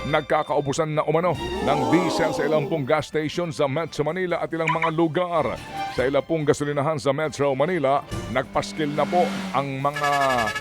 nagkakaubusan na umano ng diesel sa ilang pong gas station sa Metro Manila at ilang mga lugar. Sa ilang pong gasolinahan sa Metro Manila, nagpaskil na po ang mga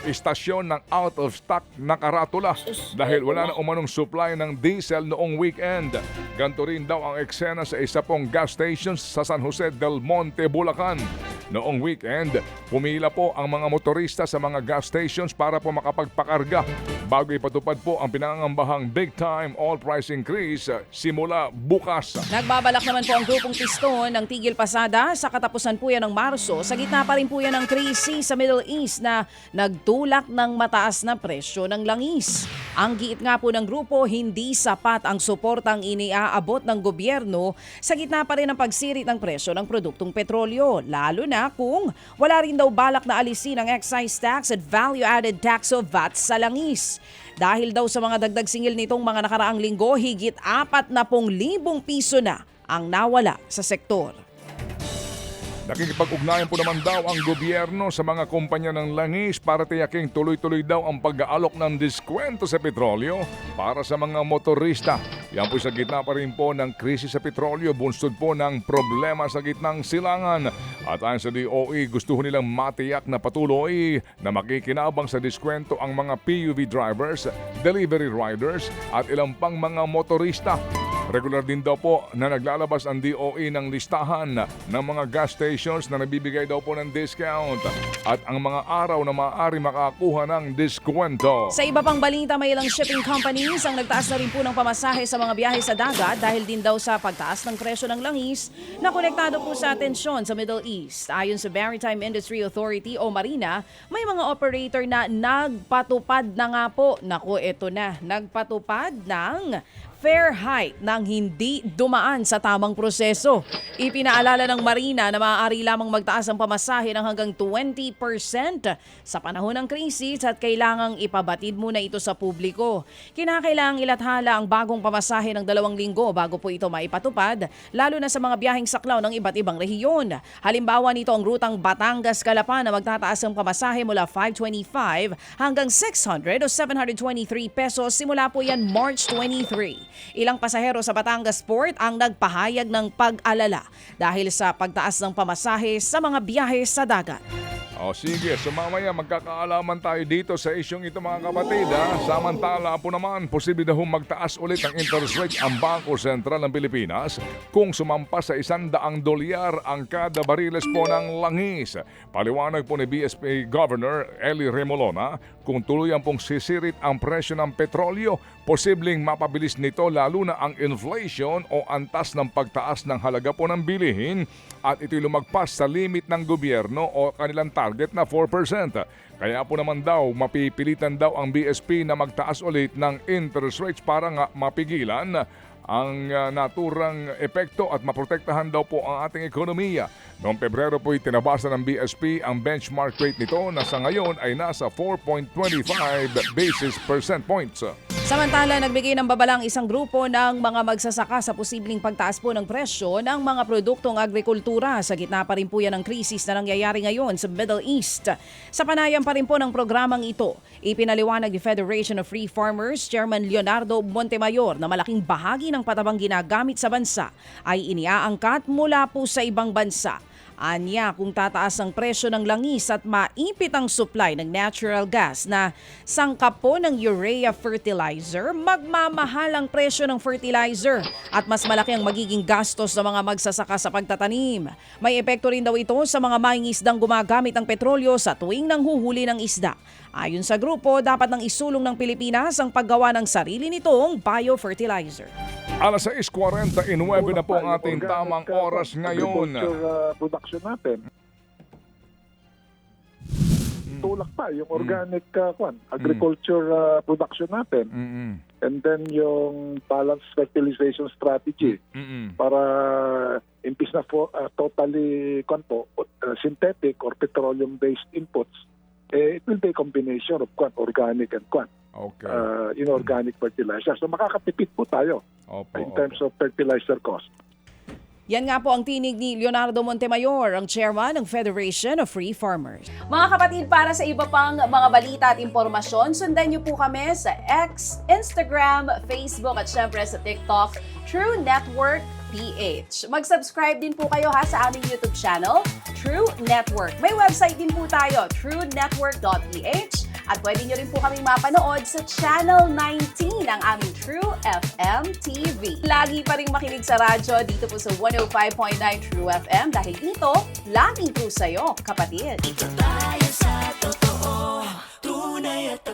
istasyon ng out of stock na karatula dahil wala na umanong supply ng diesel noong weekend. Ganto rin daw ang eksena sa isa pong gas station sa San Jose del Monte, Bulacan. Noong weekend, pumila po ang mga motorista sa mga gas stations para po makapagpakarga bago ipatupad po ang pinangangambahang big-time oil price increase simula bukas. Nagbabalak naman po ang grupong Piston ng Tigil Pasada sa katapusan po yan ng Marso. Sa gitna pa rin po yan ng krisis sa Middle East na nagtulak ng mataas na presyo ng langis. Ang giit nga po ng grupo, hindi sapat ang suportang iniaabot ng gobyerno sa gitna pa rin ng pagsirit ng presyo ng produktong petrolyo, lalo na kung wala rin daw balak na alisin ang excise tax at value-added tax o VAT sa langis. Dahil daw sa mga dagdag singil nitong mga nakaraang linggo, higit 40,000 piso na ang nawala sa sektor. Nakikipag-ugnayan po naman daw ang gobyerno sa mga kumpanya ng langis para tiyaking tuloy-tuloy daw ang pag-aalok ng diskwento sa petrolyo para sa mga motorista. Yan po sa gitna pa rin po ng krisis sa petrolyo, bunsod po ng problema sa gitnang silangan. At ayon sa DOE, gusto nilang matiyak na patuloy na makikinabang sa diskwento ang mga PUV drivers, delivery riders at ilang pang mga motorista. Regular din daw po na naglalabas ang DOE ng listahan ng mga gas stations na nagbibigay daw po ng discount at ang mga araw na maaari makakuha ng diskwento. Sa iba pang balita, may ilang shipping companies ang nagtaas na rin po ng pamasahe sa mga biyahe sa dagat dahil din daw sa pagtaas ng presyo ng langis na konektado po sa tensyon sa Middle East. Ayon sa Maritime Industry Authority o Marina, may mga operator na nagpatupad na nga po. Naku, eto na, nagpatupad ng fare hike nang hindi dumaan sa tamang proseso. Ipinaalala ng Marina na maaari lamang magtaas ang pamasahe ng hanggang 20% sa panahon ng krisis at kailangang ipabatid muna ito sa publiko. Kinakailangang ilathala ang bagong pamasahe ng 2 linggo bago po ito maipatupad, lalo na sa mga biyaheng saklaw ng iba't ibang rehiyon. Halimbawa nito ang rutang Batangas-Calapan na magtataas ang pamasahe mula 525 hanggang 600 o 723 pesos simula po yan March 23. Ilang pasahero sa Batangas Port ang nagpahayag ng pag-alala dahil sa pagtaas ng pamasahe sa mga biyahe sa dagat. O sige, so mamaya magkakaalaman tayo dito sa isyong ito mga kapatid. Samantala po naman, posible na magtaas ulit ang interest rate ang Bangko Sentral ng Pilipinas kung sumampas sa $100 ang kada bariles po ng langis. Paliwanag po ni BSP Governor Eli Remolona, kung tuluyan pong sisirit ang presyo ng petrolyo, posibleng mapabilis nito lalo na ang inflation o antas ng pagtaas ng halaga po ng bilihin at ito'y lumagpas sa limit ng gobyerno o kanilang target na 4%. Kaya po naman daw, mapipilitan daw ang BSP na magtaas ulit ng interest rates para nga mapigilan ang naturang epekto at maprotektahan daw po ang ating ekonomiya. Noong Pebrero po'y tinabasa ng BSP ang benchmark rate nito na sa ngayon ay nasa 4.25 basis percent points. Samantala, nagbigay ng babalang isang grupo ng mga magsasaka sa posibleng pagtaas po ng presyo ng mga produktong agrikultura. Sa gitna pa rin po yan ng krisis na nangyayari ngayon sa Middle East. Sa panayam pa rin po ng programang ito, ipinaliwanag ni Federation of Free Farmers Chairman Leonardo Montemayor na malaking bahagi ng patabang ginagamit sa bansa ay iniaangkat mula po sa ibang bansa. Anya, kung tataas ang presyo ng langis at maipit ang supply ng natural gas na sangkap po ng urea fertilizer, magmamahal ang presyo ng fertilizer at mas malaki ang magiging gastos ng mga magsasaka sa pagtatanim. May epekto rin daw ito sa mga mangingisdang gumagamit ng petrolyo sa tuwing nanghuhuli ng isda. Ayon sa grupo, dapat nang isulong ng Pilipinas ang paggawa ng sarili nitong biofertilizer. Alas 6:49 na po ang ating tamang oras ngayon. Production natin. Tulak pa yung organic agriculture production natin. And then yung balanced fertilization strategy para imbis na totally synthetic or petroleum-based inputs, it will be a combination of organic and inorganic fertilizer. So makakatipid po tayo in terms of fertilizer cost. Yan nga po ang tinig ni Leonardo Montemayor, ang chairman ng Federation of Free Farmers. Mga kapatid, para sa iba pang mga balita at impormasyon, sundan niyo po kami sa X, Instagram, Facebook at syempre sa TikTok, True Network PH. Mag-subscribe din po kayo sa aming YouTube channel, True Network. May website din po tayo, truenetwork.ph, at pwede nyo rin po kaming mapanood sa Channel 19 ng aming True FM TV. Lagi pa rin makinig sa radyo dito po sa 105.9 True FM dahil dito, laging true sa'yo, kapatid. Tayo sa totoo, tunay at